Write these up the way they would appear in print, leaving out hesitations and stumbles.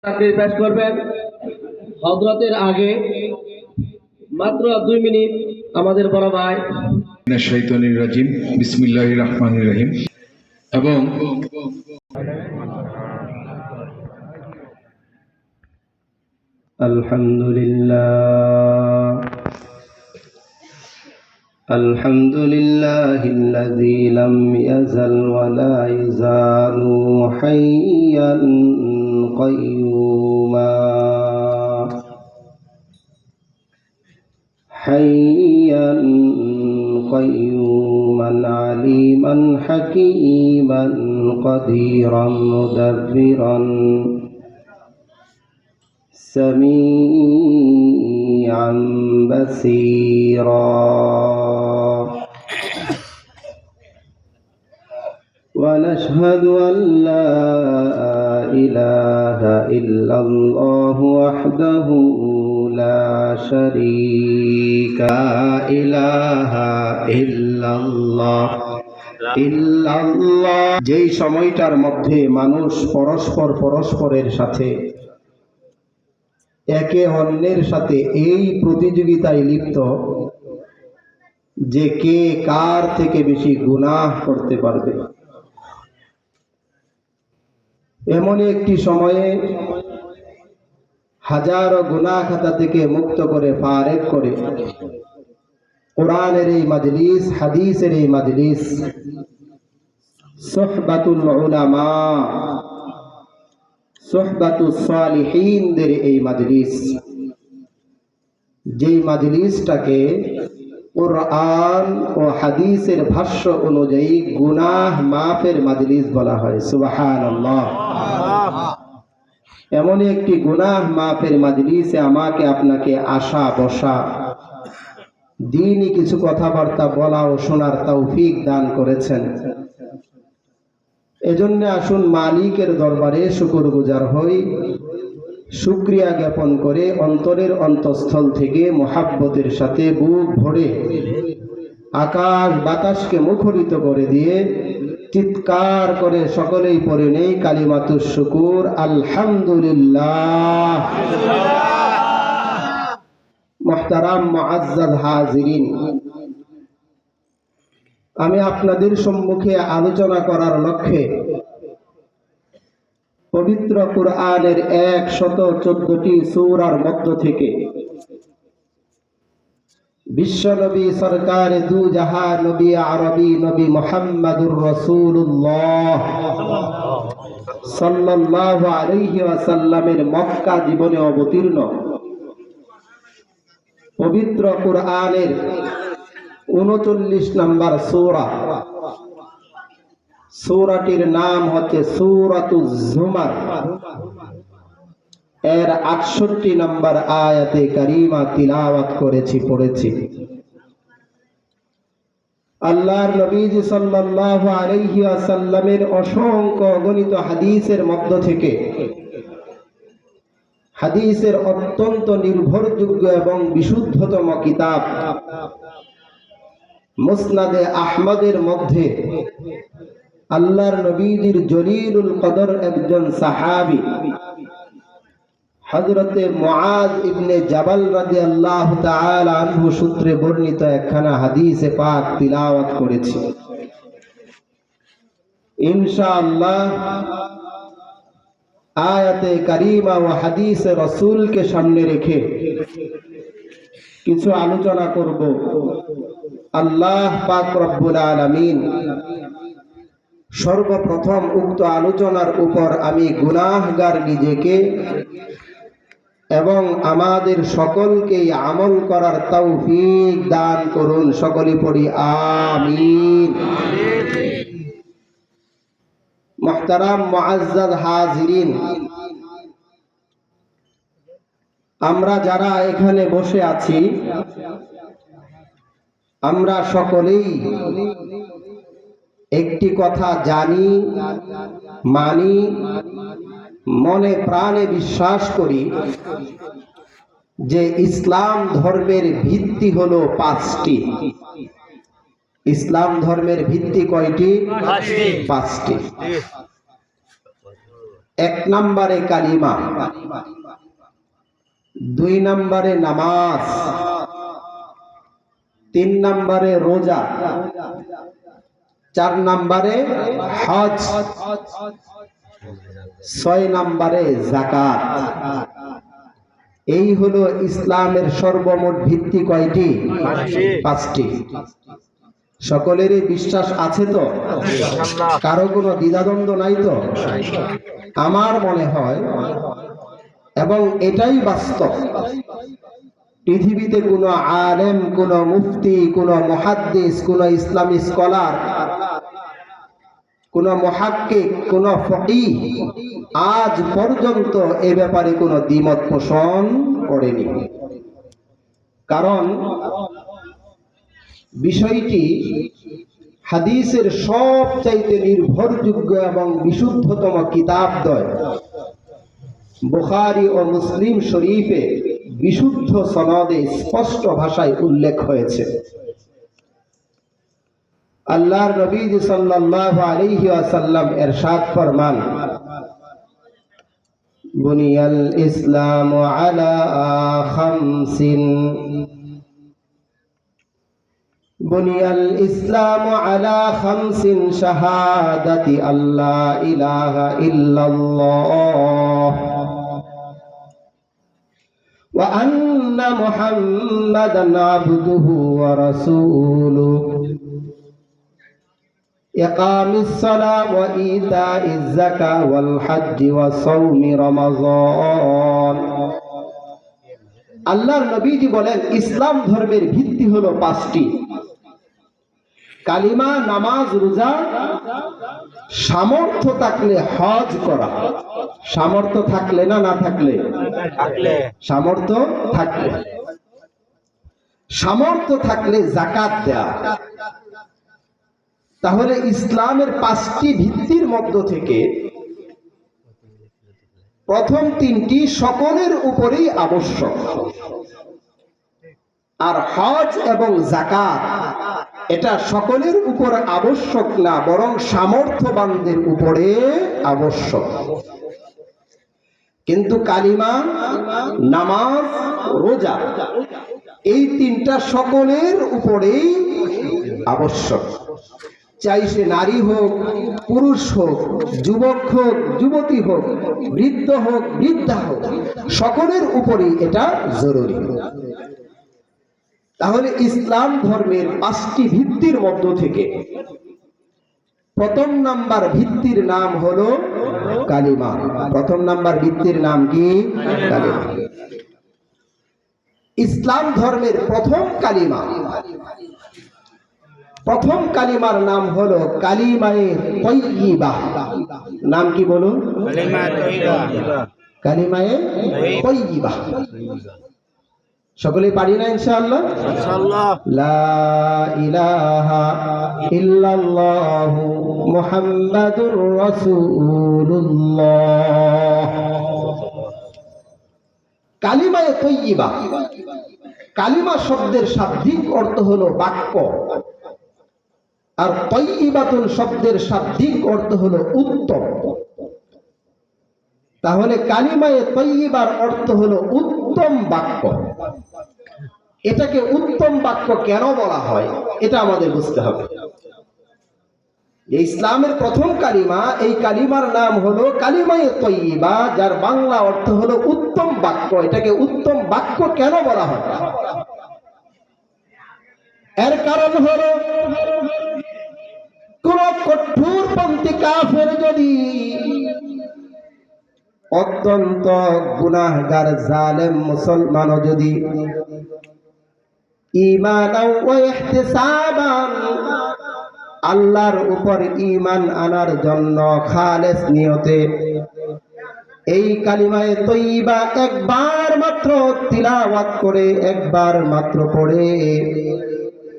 তাকবীর পেশ করবেন। হযরতের আগে মাত্র 2 মিনিট আমাদের বড় ভাই মিনাশ শাইতানির রাজিম বিসমিল্লাহির রহমানির রহিম এবং আলহামদুলিল্লাহিল্লাযী লাম ইয়াজাল ওয়া লা ইয়াজালু হাইয়্যান কাইয়্যুমা হাইয়্যান কাইয়্যুমান আলীমান হাকীমান কাদীরান মুদাব্বিরান সামিআন বাসীরা ونشهد أن لا إله إلا الله وحده لا شريك إله إلا الله যেই সময়টার মধ্যে মানুষ পরস্পরের সাথে একে অন্যের সাথে এই প্রতিযোগিতায় লিপ্ত যে কে কার থেকে বেশি গুনাহ করতে পারবে। এমনই একটি সময়ে হাজারো গুনাহ খাতা থেকে মুক্ত করে ফারেক করে কোরআনের এই মাজলিস, হাদিসের এই মাজলিস, সুহবাতুল উলামা, সুহবাতুস সালিহিনদের এই মাজলিস, যেই মাজলিসটাকে কুরআন ও হাদিসের ভাষ্য অনুযায়ী গুনাহ মাফের মাজলিস বলা হয়। সুবহানাল্লাহ। এমনই একটি গুনাহ মাফের মাজলিসে আমাকে আপনাকে আসা বসা, দ্বীনি কিছু কথাবার্তা বলা ও শোনার তৌফিক দান করেছেন। এজন্য আসুন মালিকের দরবারে শুকরগুজার হই, শুকরিয়া জ্ঞাপন করে অন্তরের অন্তঃস্থল থেকে মুহাব্বতের সাথে বুক ভরে আকাশ বাতাসকে মুখরিত করে দিয়ে চিৎকার করে সকলেই পড়ে নেই কালিমাতুশ শুকুর, আলহামদুলিল্লাহ। মুহতারাম মুআজ্জাজ হাজিরিন, আমি আপনাদের সম্মুখে আলোচনা করার লক্ষ্যে পবিত্র কুরআনের 114টি সূরার মধ্য থেকে বিশ্ব নবী সরকার দু জাহান নবী আরবি নবী মুহাম্মাদুর রাসূলুল্লাহ সাল্লাল্লাহু আলাইহি ওয়াসাল্লামের মক্কা জীবনে অবতীর্ণ পবিত্র কুরআনের 39 নম্বর সূরা, সূরাটির নাম হচ্ছে সূরাতুজ জুমার। এর 68 নম্বর আয়াতে কারিমা তিলাওয়াত পড়েছি। আল্লাহর নবীজি সাল্লাল্লাহু আলাইহি ওয়াসাল্লামের অসংখ্য অগণিত হাদিসের মধ্য থেকে হাদিসের অত্যন্ত নির্ভরযোগ্য এবং বিশুদ্ধতম কিতাব মুসনাদে আহমদের মধ্যে আল্লাহর নবীজির জলিলুল কদর একজন সাহাবী হযরতে মুআজ ইবনে জাবাল রাদিয়াল্লাহু তাআলা আনহু সূত্রে বর্ণিত একখানা হাদিসে পাক তিলাওয়াত করেছি। ইনশাআল্লাহ আয়াতে কারিমা ও হাদিসে রাসূলকে সামনে রেখে কিছু আলোচনা করব। আল্লাহ পাক রব্বুল আলামিন সর্বপ্রথম উক্ত আলোচনার উপর আমি গুনাহগার নিজেকে এবং আমাদের সকলকে আমল করার তৌফিক দান করুন। সকলে পড়ি আমিন। মুহতারাম মুআজ্জাজ হাজিরিন, আমরা যারা এখানে বসে আছি আমরা সকলেই একটি কথা জানি, মানি, মনে প্রাণে বিশ্বাস করি যে ইসলাম ধর্মের ভিত্তি হলো 5টি। ইসলাম ধর্মের ভিত্তি কয়টি? 5টি। এক নম্বরে কালিমা, 2 নম্বরে নামাজ, 3 নম্বরে রোজা, 4 নম্বরে হজ, 6 নম্বরে যাকাত। এই হলো ইসলামের সর্বমোট ভিত্তি কয়টি? 5টি। সকলেরই বিশ্বাস আছে তো? কারো কোনো দ্বিধাদ্বন্দ্ব নাই তো? আমার মনে হয় এবং এটাই বাস্তব, পৃথিবীতে কোনো আলেম, কোনো মুফতি, কোনো মুহাদ্দিস, কোনো ইসলামী স্কলার, কোনো মুহাক্কিক, কোনো ফকিহ আজ পর্যন্ত এ ব্যাপারে কোনো দ্বিমত পোষণ করেনি। কারণ বিষয়টি হাদিসের সবচাইতে নির্ভরযোগ্য এবং বিশুদ্ধতম কিতাবদ্বয় বুখারী ও মুসলিম শরীফে বিশুদ্ধ সনদে স্পষ্ট ভাষায় উল্লেখ হয়েছে। আল্লাহর নবী সাল্লাল্লাহু আলাইহি ওয়াসাল্লাম ইরশাদ ফরমান, বুনিয়াল ইসলামু আলা খামসিন, বুনিয়াল ইসলামু আলা খামসিন শাহাদাতি আল্লা ইলাহা ইল্লাল্লাহ ওয়া আন্না মুহাম্মাদান আবদুহু ওয়া রাসূলুহু, ইকামিস সালাহ ওয়া ইতাইজ যাকাহ ওয়াল হজ্জ ওয়া সাওমি রমাযান। আল্লাহর নবীজি বলেন, ইসলাম ধর্মের ভিত্তি হলো 5টি: কালিমা, নামাজ, রোজা, সামর্থ্য থাকলে হজ করা, সামর্থ্য থাকলে না থাকলে, সামর্থ্য থাকলে, সামর্থ্য থাকলে যাকাত দেয়া। তাহলে ইসলামের 5টি ভিত্তির মধ্য থেকে প্রথম 3টি সকলের উপরেই আবশ্যক, আর হজ এবং যাকাত এটা সকলের উপর আবশ্যক না, বরং সামর্থ্যবানদের উপরে আবশ্যক। কিন্তু কালিমা, নামাজ, রোজা এই 3টা সকলের উপরেই আবশ্যক। চাই সে নারী হোক, পুরুষ হোক, যুবক হোক, যুবতী হোক, বৃদ্ধ হোক, বৃদ্ধা হোক, সকলের উপরেই এটা জরুরি। তাহলে ইসলাম ধর্মের 5টি ভিত্তির মধ্য থেকে প্রথম নাম্বার ভিত্তির নাম হলো কালিমা। প্রথম নাম্বার ভিত্তির নাম কি? কালিমা। ইসলাম ধর্মের প্রথম কালিমা, প্রথম কালিমার নাম হলো কালিমায়ে তাইয়্যিবাহ। নাম কি বলুন? কালিমায়ে তাইয়্যিবাহ। সকলে পারি না ইনশাআল্লাহ? ইনশাআল্লাহ। লা ইলাহা ইল্লাল্লাহু মুহাম্মাদুর রাসূলুল্লাহ। কালিমায়ে তাইয়্যিবাহ, কালিমা শব্দের শাব্দিক অর্থ হলো বাক্য, আর তাইয়্যিবাতুন শব্দের শাব্দিক অর্থ হলো উত্তম। তাহলে কালিমায়ে তাইয়্যিবার অর্থ হলো উত্তম বাক্য। এটাকে উত্তম বাক্য কেন বলা হয় এটা আমাদের বুঝতে হবে। ইসলামের প্রথম কালিমা, এই কালিমার নাম হলো কালিমায়ে তাইয়্যিবা, যার বাংলা অর্থ হলো উত্তম বাক্য। এটাকে উত্তম বাক্য কেন বলা হয়? এর কারণ হলো কোন কঠোরপন্থী কাফের যদি অত্যন্ত গুনাহগার জালেম মুসলমানও যদি ঈমানাও ওয়া ইহতিসাবান, আল্লাহর উপর ঈমান আনার জন্য খালেস নিয়তে এই কালিমায়ে তাইয়্যিবা একবার মাত্র তিলাওয়াত করে, একবার মাত্র পড়ে,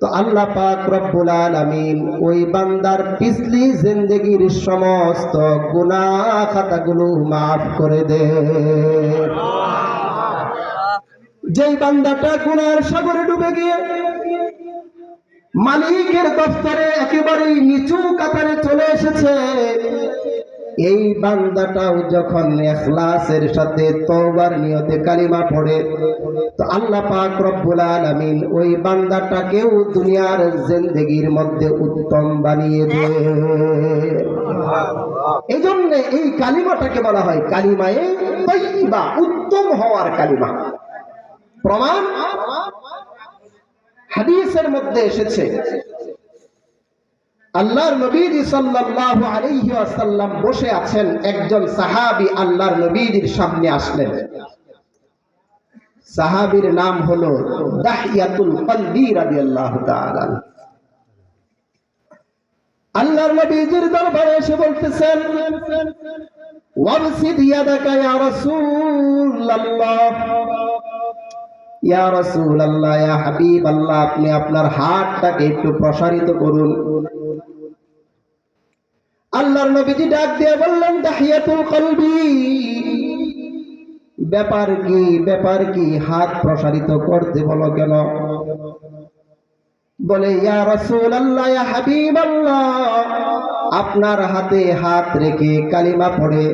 তো আল্লাহ পাক রব্বুল আলামিন ওই বান্দার পিছলি জিন্দেগির সমস্ত গুনাহ খাতাগুলো মাফ করে দেন। যেই বান্দাটা গুনাহের সাগরে ডুবে গিয়ে মালিকের দফতরে একেবারে নিচু কাতারে চলে এসেছে, এই বান্দাটাও যখন ইখলাসের সাথে তওবার নিয়তে কালিমা পড়ে, তো আল্লাহ পাক রব্বুল আলামিন ওই বান্দাটাকেও দুনিয়ার জিন্দেগির মধ্যে উত্তম বানিয়ে দেয়। এই জন্য এই কালিমাটাকে বলা হয় কালিমায়ে তাইয়্যিবা, উত্তম হওয়ার কালিমা। প্রমাণ হাদিসের মধ্যে এসেছে, আল্লাহর নবীজি সাল্লাল্লাহু আলাইহি ওয়াসাল্লাম বসে আছেন, একজন সাহাবী আল্লাহর নবীজির সামনে আসলেন। সাহাবীর নাম হলো দাহিয়াতুল কলবি রাদিয়াল্লাহু তাআলা। আল্লাহর নবীজির দরবারে এসে বলতেছেন, ওয়াবসিদ ইয়াদাকা ইয়া রাসূলুল্লাহ, ইয়া রাসূলুল্লাহ, ইয়া হাবিবাল্লাহ, আপনি আপনার হাতটাকে একটু প্রসারিত করুন। আল্লাহর নবীজি ডাক দিয়ে বললেন, দাহিয়াতুল কলবি, ব্যাপার কি হাত প্রসারিত করতে বলো কেন? বলে, ইয়া রাসূলুল্লাহ, ইয়া হাবিবাল্লাহ, আপনার হাতে হাত রেখে কালিমা পড়ে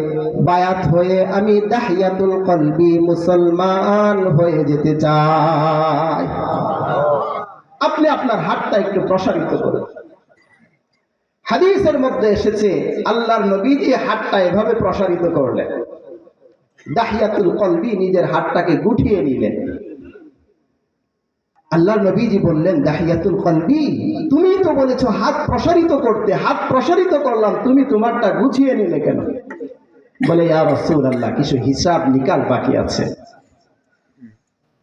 বায়াত হয়ে আমি দাহিয়াতুল কলবি মুসলমান হয়ে যেতে চাই। আপনি আপনার হাতটা একটু প্রসারিত করুন। হাদিসের মধ্যে এসেছে আল্লাহর নবীজি হাতটা এভাবে প্রসারিত করলেন, দাহিয়াতুল কলবি নিজের হাতটাকে গুটিয়ে নিলেন। আল্লাহর নবীজি বললেন, দাহিয়াতুল কলবি, তুমি তো বলেছো হাত প্রসারিত করতে, হাত প্রসারিত করলাম, তুমি তোমারটা গুছিয়ে নিলে কেন? বলে, ইয়া রাসূলুল্লাহ, কিছু হিসাব নিকাশ বাকি আছে।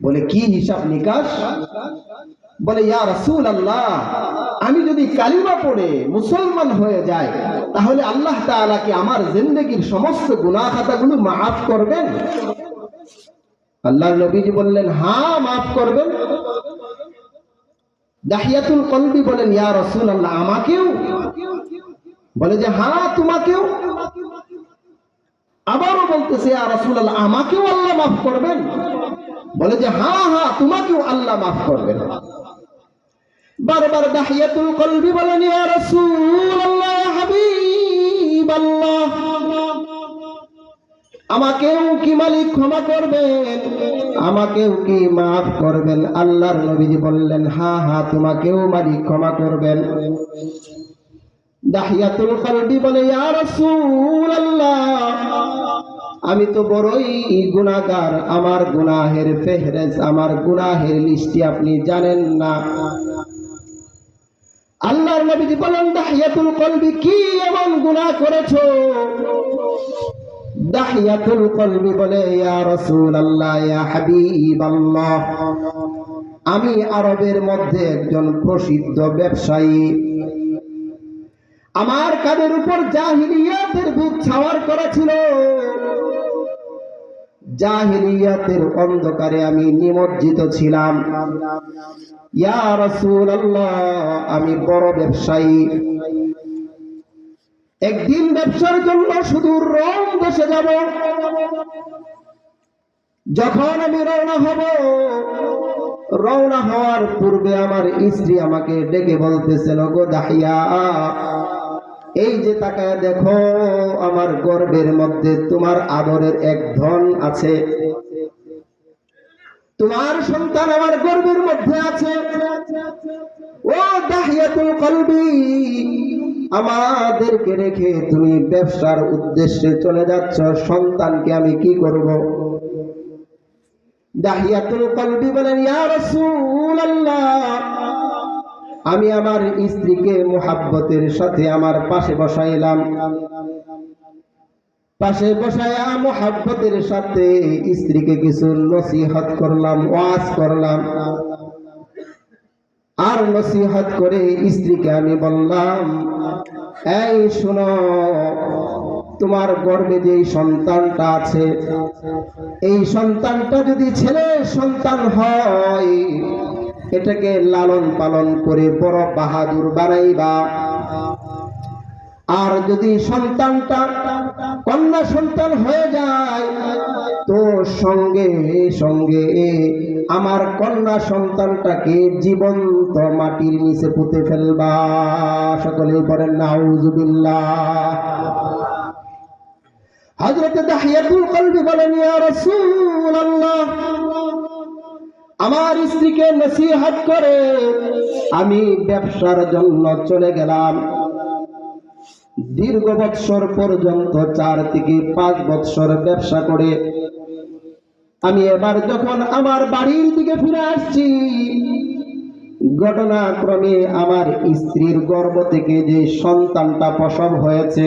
বলে, কি হিসাব নিকাশ? বলে, ইয়া রাসূলুল্লাহ, আমি যদি কালিমা পড়ে মুসলমান হয়ে যাই, তাহলে আল্লাহ তাআলা কি আমার জিন্দেগীর সমস্ত গুনাহ খাতাগুলো মাফ করবেন? আল্লাহর নবীজি বললেন, হ্যাঁ, মাফ করবেন। দাহিয়াতুল কলবি বলেন, ইয়া রাসূলুল্লাহ, আমাকেও? বলে যে, হ্যাঁ, তোমাকেও। আবারও বলতেছে, ইয়া রাসূলুল্লাহ, আমাকেও আল্লাহ মাফ করবেন? বলে যে, হ্যাঁ, তোমাকেও আল্লাহ মাফ করবেন। বারবার দাহিয়াতুল কলবি বলেন, ইয়া রাসূলুল্লাহ, ইয়া হাবিবাল্লাহ, আমাকেও কি মালিক ক্ষমা করবেন? আমাকেও কি মাফ করবেন? আল্লাহর নবীজি বললেন, হ্যাঁ, তোমাকেও মালিক ক্ষমা করবেন। দাহিয়াতুল কলবি বলে, ইয়া রাসূলুল্লাহ, আমি তো বড়ই গুনাহগার, আমার গুনাহের ফেহরেজ, আমার গুনাহের লিস্টি আপনি জানেন না। আল্লাহর নবীজি বলেন, দাহিয়াতুল কলবি, কি এমন গুনাহ করেছো? দাহিয়াতুল কলবি বলে, ইয়া রাসূলুল্লাহ, ইয়া হাবিবাল্লাহ, আমি আরবের মধ্যে একজন প্রসিদ্ধ ব্যবসায়ী। আমার কাঁধের উপর জাহিলিয়াতের ভূত ছাওয়ার করা ছিল। জাহিলিয়াতের অন্ধকারে আমি নিমজ্জিত ছিলাম। ইয়া রাসূলুল্লাহ, আমি বড় ব্যবসায়ী। একদিন ব্যবসার জন্য সুদূর রোম দেশে যাব। যখন আমি রওনা হওয়ার পূর্বে আমার স্ত্রী আমাকে ডেকে বলতেছেন, গো দাহিয়া, এই যে তাকায় দেখো, আমার গর্ভের মধ্যে তোমার আদরের এক ধন আছে, তোমার সন্তান আমার গর্ভের মধ্যে আছে। ও দাহিয়াতুল কলবি, আমাদেরকে রেখে তুমি ব্যবসার উদ্দেশ্যে চলে যাচ্ছ, সন্তানকে আমি কি করব? দাহিয়াতুল কলবি বলেন, ইয়া রাসূলুল্লাহ, আমি আমার স্ত্রীকে মুহাব্বতের সাথে আমার পাশে বসাইলাম। পাশে বসায়া মুহাব্বতের সাথে স্ত্রীকে কিছু নসিহত করলাম, ওয়াজ করলাম। আর নসিহত করে স্ত্রীকে আমি বললাম, এই শোনো, তোমার গর্ভে যে সন্তানটা আছে, এই সন্তানটা যদি ছেলে সন্তান হয়, এটাকে লালন পালন করে বড় বাহাদুর বানাইবা। আর যদি সন্তানটা কন্যা সন্তান হয়ে যায়, তো সঙ্গে সঙ্গে আমার কন্যা সন্তানটাকে জীবন্ত মাটির নিচে পুঁতে ফেলবা। সকলেই পড়েন নাউজুবিল্লাহ। হযরত দাহিয়াতুল কলবি বলেন, ইয়া রাসূলুল্লাহ, আমার স্ত্রীকে নসিহত করে আমি ব্যবসার জন্য চলে গেলাম। দীর্ঘ বৎসর পর্যন্ত 4 থেকে 5 বৎসর ব্যবসা করে আমি এবার যখন আমার বাড়ির দিকে ফিরে আসছি, ঘটনাক্রমে আমার স্ত্রীর গর্ভ থেকে যে সন্তানটা প্রসব হয়েছে,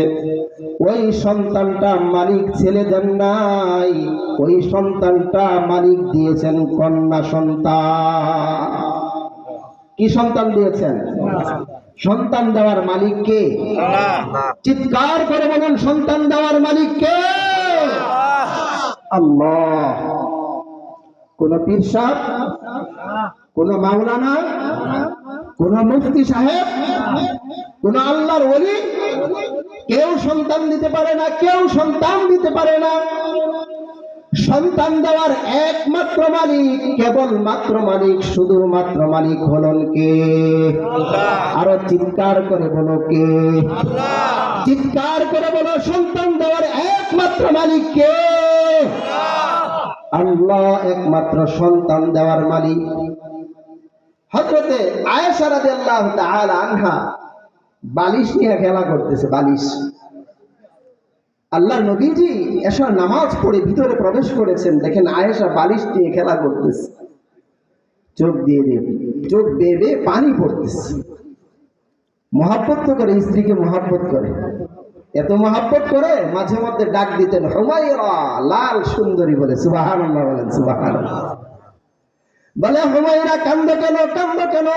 ওই সন্তানটা মালিক ছেলে দেন নাই, ওই সন্তানটা মালিক দিয়েছেন কন্যা সন্তান। কি সন্তান দিয়েছেন? সন্তান দেওয়ার মালিক কে? চিৎকার করে বলুন, সন্তান দেওয়ার মালিক কে? আল্লাহ। কোন পীর সাহেব, কোন মাওলানা, কোন মুফতি সাহেব, কোন আল্লাহর ওলি কেউ সন্তান দিতে পারে না, কেউ সন্তান দিতে পারে না। সন্তান দেওয়ার একমাত্র মালিক, কেবলমাত্র মালিক, শুধুমাত্র মালিক হলেন কে? আরো চিৎকার করে বলো কে? চিৎকার করে বলো, সন্তান দেওয়ার একমাত্র মালিক কে? আল্লাহ একমাত্র সন্তান দেওয়ার মালিক। হযরতে আয়েশা রাদিয়াল্লাহু তাআলা আনহা বালিশ নিয়ে খেলা করতেছে, বালিশ। আল্লাহর নবীজি এশার নামাজ পড়ে ভিতরে প্রবেশ করেছেন, দেখেন আয়েশা বালিশ নিয়ে খেলা করতেছে, চোখ বেয়ে বেয়ে পানি পড়তেছে। মহব্বত করে, স্ত্রীকে মহব্বত করে, এত মহব্বত করে মাঝে মধ্যে ডাক দিতেন হুমায়রা, লাল সুন্দরী বলে। সুবহানাল্লাহ বলেন, সুবহানাল্লাহ। বলে হুমায়রা কান্দো কেন, কান্দো কেন?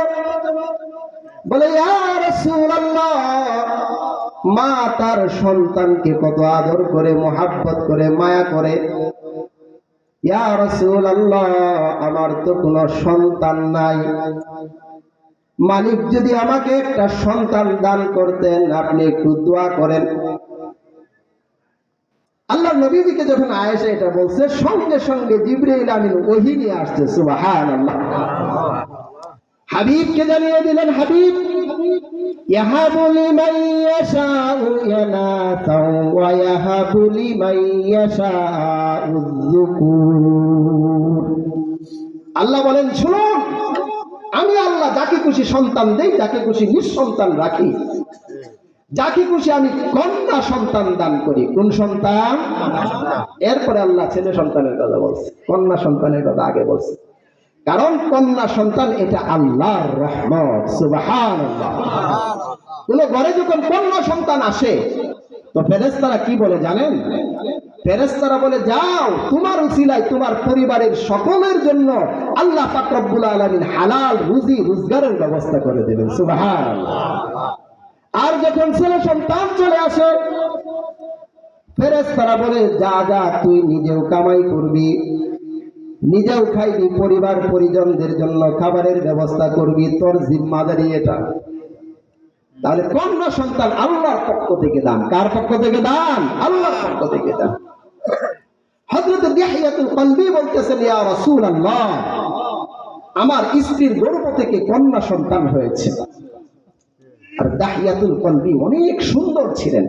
বলে ইয়া রাসূলুল্লাহ, মা তার সন্তানকে কত আদর করে, মহব্বত করে, মায়া করে। ইয়া রাসূলুল্লাহ, আমার তো কোনো সন্তান নাই, মালিক যদি আমাকে একটা সন্তান দান করতেন, আপনি একটু দোয়া করেন। আল্লাহ নবীজিকে যখন আয়েশা এটা বলছে, সঙ্গে সঙ্গে জিবরাইল আমিন ওহী নিয়ে আসছে। সুবহানাল্লাহ। হাবিবকে জানিয়ে দিলেন, হাবিব ইয়াহাবু লিমান ইয়াশাউ ইনাতাও ওয়া ইয়াহাবু লিমান ইয়াশাউ যুকুর। আল্লাহ বলেন, শুনুন, আমি আল্লাহ যাকে খুশি সন্তান দেই, যাকে খুশি নিঃসন্তান রাখি, যাকে খুশি আমি কন্যা সন্তান দান করি। কোন সন্তান? এরপরে আল্লাহ ছেলে সন্তানের কথা বলছে, কন্যা সন্তানের কথা আগে বলছে, কারণ কন্যা সন্তান এটা আল্লাহর রহমত। সুবহানাল্লাহ। কোন ঘরে যখন কন্যা সন্তান আসে, তো ফেরেশতারা কি বলে জানেন? ফেরেশতারা বলে, যাও, তোমার উসিলায় তোমার পরিবারের সকলের জন্য আল্লাহ পাক রব্বুল আলামিন হালাল রুজি রোজগারের ব্যবস্থা করে দেবেন। সুবহানাল্লাহ। আর যখন ছেলে সন্তান চলে আসে, ফেরেশতারা বলে, যা যা, তুই নিজেও কামাই করবি, নিজেও খাইবি, পরিবার পরিজনদের জন্য খাবারের ব্যবস্থা করবি, তোর জিম্মাদারি এটা। তাহলে কন্যা সন্তান আল্লাহর পক্ষ থেকে দান। কার পক্ষ থেকে দান? আল্লাহর পক্ষ থেকে দান। হযরত দাহিয়াতুল কলবি বলতেছেন, ইয়া রাসূলুল্লাহ, আমার স্ত্রীর গর্ভ থেকে কন্যা সন্তান হয়েছে। আর দাহিয়াতুল কলবি অনেক সুন্দর ছিলেন।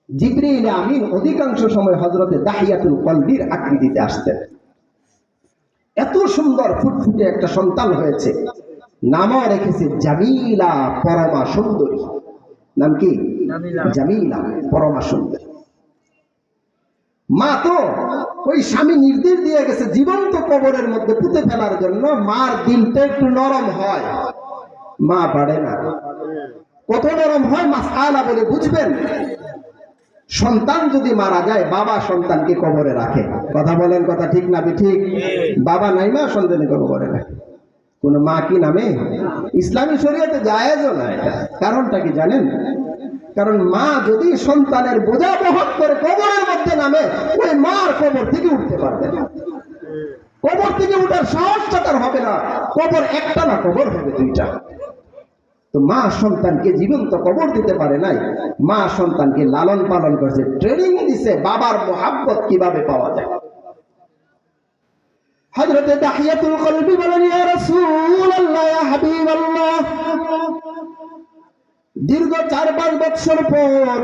জিবরিল আমিন অধিকাংশ সময় হযরতে দাহিয়াতুল কলবির আকৃতিতে আসতেন। এত সুন্দর ফুটফুটে একটা সন্তান হয়েছে, নামও রেখেছে জামিলা, পরমা সুন্দরী। নাম কি? জামিলা, পরমা সুন্দরী। মা তো ওই স্বামী নির্দেশ দিয়ে গেছে জীবন্ত কবরের মধ্যে পুঁতে ফেলার জন্য, মার দিলটা একটু নরম হয়, মা পারে না। কত নরম হয় মাসআলা বলে বুঝবেন? সন্তান যদি মারা যায়, বাবা সন্তানকে কবরে রাখে। কথা বলেন, কথা ঠিক না ঠিক? বাবা নাই, মা সন্তানকে কবরে রাখে। কোন মা কি নামে? ইসলামী শরীয়তে জায়েজও না এটা। কারণটা কি জানেন? কারণ মা যদি সন্তানের বোঝা বহন করে কবরের মধ্যে নামে, ওই মার কবর থেকে উঠতে পারবে না। কবর থেকে উঠার সাহসটা তার হবে না। কবর একটা না, কবর হবে দুইটা। তো মা সন্তানকে জীবন্ত কবর দিতে পারে নাই, মা সন্তানকে লালন পালন করছে, ট্রেনিং দিছে বাবার মোহাব্বত কিভাবে পাওয়া যায়। হযরতে দাহিয়াতুল কলবি বলেন, ইয়া রাসূলুল্লাহ, ইয়া হাবিবাল্লাহ, দীর্ঘ 4-5 বছর পর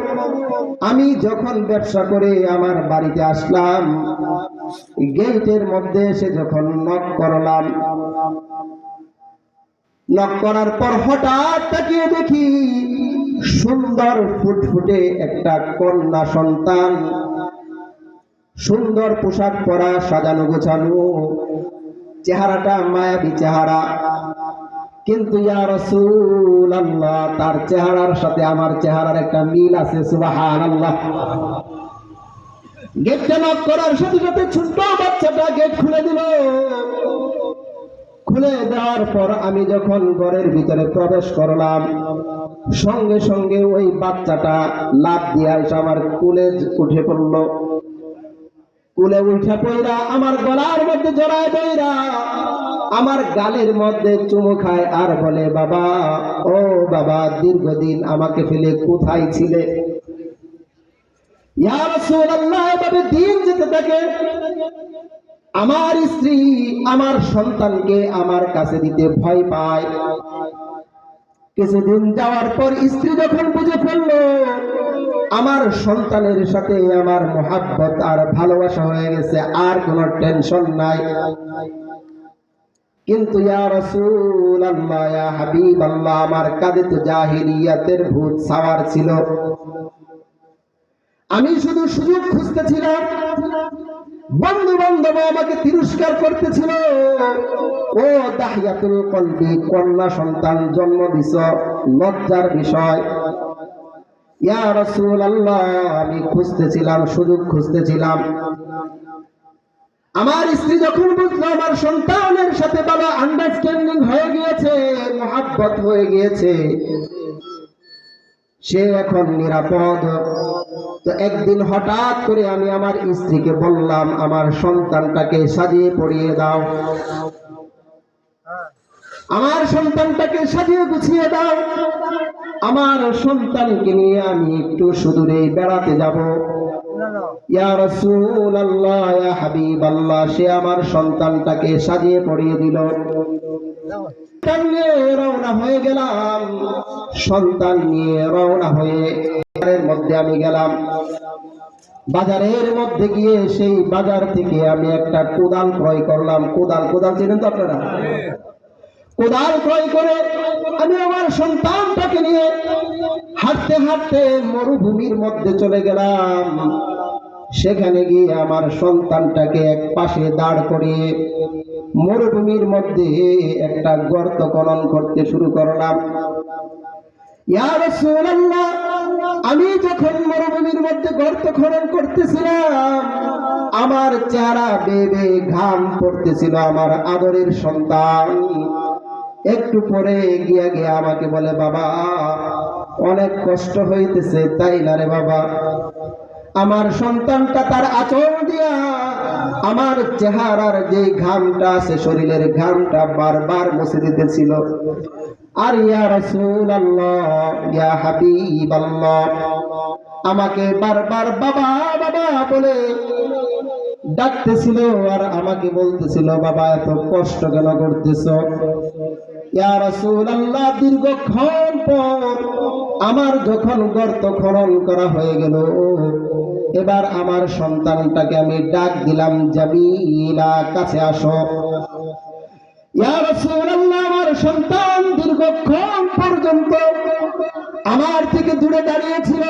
আমি যখন ব্যবসা করে আমার বাড়িতে আসলাম, গেটের মধ্যে এসে যখন নক করলাম, নক করার পর হঠাৎ তাকিয়ে দেখি সুন্দর ফুটফুটে একটা কন্যা সন্তান, সুন্দর পোশাক পরা, সাজানো গোছানো, চেহারাটা মায়াবী চেহারা। কিন্তু ইয়া রাসূলুল্লাহ, তার চেহারার সাথে আমার চেহারার একটা মিল আছে। সুবহানাল্লাহ। গেটটা নক করার সাথে সাথে ছোট্ট বাচ্চাটা গেট খুলে দিল। খুলে দেওয়ার পর আমি যখন ঘরের ভিতরে প্রবেশ করলাম, সঙ্গে সঙ্গে ওই বাচ্চাটা লাফ দিয়ে এসে আমার কোলে উঠে পড়লো। কোলে উঠে পড়া আমার গলার মধ্যে জড়ায় পড়া আমার গালের মধ্যে চুমু খায় আর বলে, বাবা, ও বাবা, দীর্ঘদিন আমাকে ফেলে কোথায় ছিলে? ইয়া রাসূলুল্লাহ, এভাবে দিন যেতে থাকে। আমার স্ত্রী আমার সন্তানকে আমার কাছে দিতে ভয় পায়। কিছুদিন যাওয়ার পর স্ত্রী যখন বুঝে ফেললো আমার সন্তানের সাথে আমার মোহাব্বত আর ভালোবাসা হয়ে গেছে, আর কোনো টেনশন নাই। কিন্তু ইয়া রাসূলুল্লাহ, ইয়া হাবিবাল্লাহ, আমার কাঁধে তো জাহিলিয়াতের ভূত সাওয়ার ছিল। আমি শুধু সুযোগ খুঁজতেছিলাম। বন্ধু বান্ধব আমাকে তিরস্কার করতেছিল। ও দাহিয়াতুল কলবি, কন্যা সন্তান জন্ম দিছ, লজ্জার বিষয়। ইয়া রাসূলুল্লাহ, আমি খুঁজতেছিলাম, সুযোগ খুঁজতেছিলাম। আমার স্ত্রী যখন বুঝলো আমার সন্তানের সাথে বাবা আন্ডারস্ট্যান্ডিং হয়ে গিয়েছে, মহব্বত হয়ে গিয়েছে, সে এখন নিরাপদ। তো একদিন হঠাৎ করে আমি আমার স্ত্রীকে বললাম, আমার সন্তানটাকে সাজিয়ে পরিয়ে দাও, আমার সন্তানটাকে সাজিয়ে গুছিয়ে দাও, আমার সন্তানকে নিয়ে আমি একটু সুদূরে বেড়াতে যাব। ইয়া রাসূলুল্লাহ, ইয়া হাবিবাল্লাহ, সে আমার সন্তানটাকে সাজিয়ে পরিয়ে দিল। রওনা হয়ে গেলাম, সন্তান নিয়ে রওনা হয়ে বাজারের মধ্যে আমি গেলাম। বাজারের মধ্যে গিয়ে সেই বাজার থেকে আমি একটা কোদাল ক্রয় করলাম। কোদাল চেনেন তো আপনারা? কোদাল ক্রয় করে আমি আমার সন্তানটাকে নিয়ে হাঁটতে হাঁটতে মরুভূমির মধ্যে চলে গেলাম। সেখানে গিয়ে আমার সন্তানটাকে এক পাশে দাঁড় করিয়ে মরুভূমির মধ্যে একটা গর্ত খনন করতে শুরু করলাম। ইয়া রাসূলুল্লাহ, আমি যখন মরুভূমির মধ্যে গর্ত খনন করতেছিলাম, আমার চেহারা বেয়ে বেয়ে ঘাম পড়তেছিল। আমার আদরের সন্তান একটু পরে গিয়া গিয়া আমাকে বলে, বাবা, অনেক কষ্ট হইতেছে, তাই না রে বাবা? আমার সন্তানটা তার আঁচল দিয়া আমার চেহারার যে ঘামটা আছে, শরীরের ঘামটা বারবার মুছে দিতেছিল। আর ইয়া রাসূলুল্লাহ, ইয়া হাবিবাল্লাহ, আমাকে বারবার বাবা বাবা বলে ডাকতেছিল আর আমাকে বলতেছিল, বাবা, এত কষ্ট কেন করতেছো? ইয়া রাসূলুল্লাহ, দীর্ঘক্ষণ পর আমার যখন গর্ত খনন করা হয়ে গেল, এবার আমার সন্তানটাকে আমি ডাক দিলাম, জামিলা, কাছে আসো। ইয়া রাসূলুল্লাহ, আমার সন্তান দীর্ঘক্ষণ পর্যন্ত আমার থেকে দূরে দাঁড়িয়েছিল।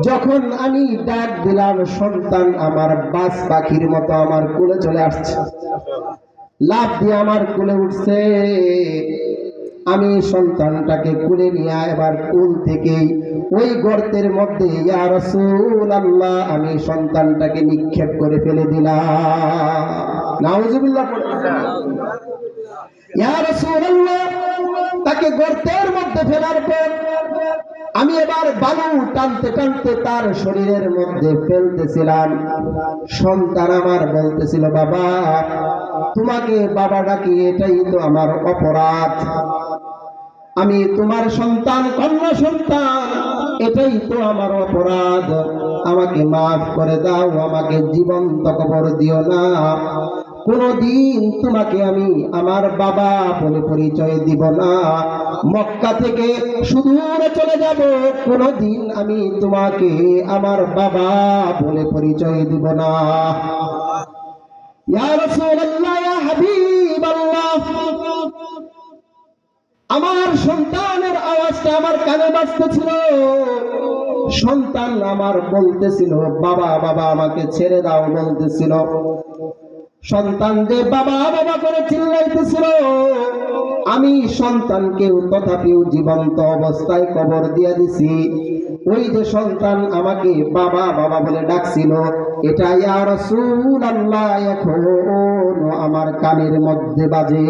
যখন আমি ডাক দিলাম, সন্তান আমার বাজ পাখির মতো আমার কোলে চলে আসছে, লাফ দিয়ে আমার কোলে উঠছে। আমি সন্তানটাকে কোলে নিয়ে এবার কোল থেকে ওই গর্তের মধ্যে, ইয়া রাসূলুল্লাহ, আমি সন্তানটাকে নিক্ষেপ করে ফেলে দিলাম। নাউযুবিল্লাহ। ইয়া রাসূলুল্লাহ, তাকে গর্তের মধ্যে ফেলার পর আমি এবার বালু টানতে টানতে তার শরীরের মধ্যে ফেলতেছিলাম। সন্তান আমার বলতেছিল, বাবা, তোমাকে বাবা ডাকি, এটাই তো আমার অপরাধ। আমি তোমার সন্তান, কন্যা সন্তান, এটাই তো আমার অপরাধ। আমাকে মাফ করে দাও, আমাকে জীবন্ত কবর দিও না। কোনদিন তোমাকে আমি আমার বাবা বলে পরিচয় দিব না। মক্কা থেকে সুদূরে চলে যাব, কোনদিন আমি তোমাকে আমার বাবা বলে পরিচয় দিব না। ইয়া রাসূলুল্লাহ, ইয়া হাবিবাল্লাহ, আমার সন্তানের আওয়াজটা আমার কানে বাজতেছিল। সন্তান আমার বলতেছিল, বাবা বাবা আমাকে ছেড়ে দাও বলতেছিল। সন্তান যে বাবা বাবা করে চিল্লাইতেছিল, আমি সন্তানকেও তথাপিও জীবন্ত অবস্থায় কবর দিয়ে দিছি। ওই যে সন্তান আমাকে বাবা বাবা বলে ডাকছিল, এটা ইয়া রাসূলুল্লাহ এখনো আমার কানের মধ্যে বাজে।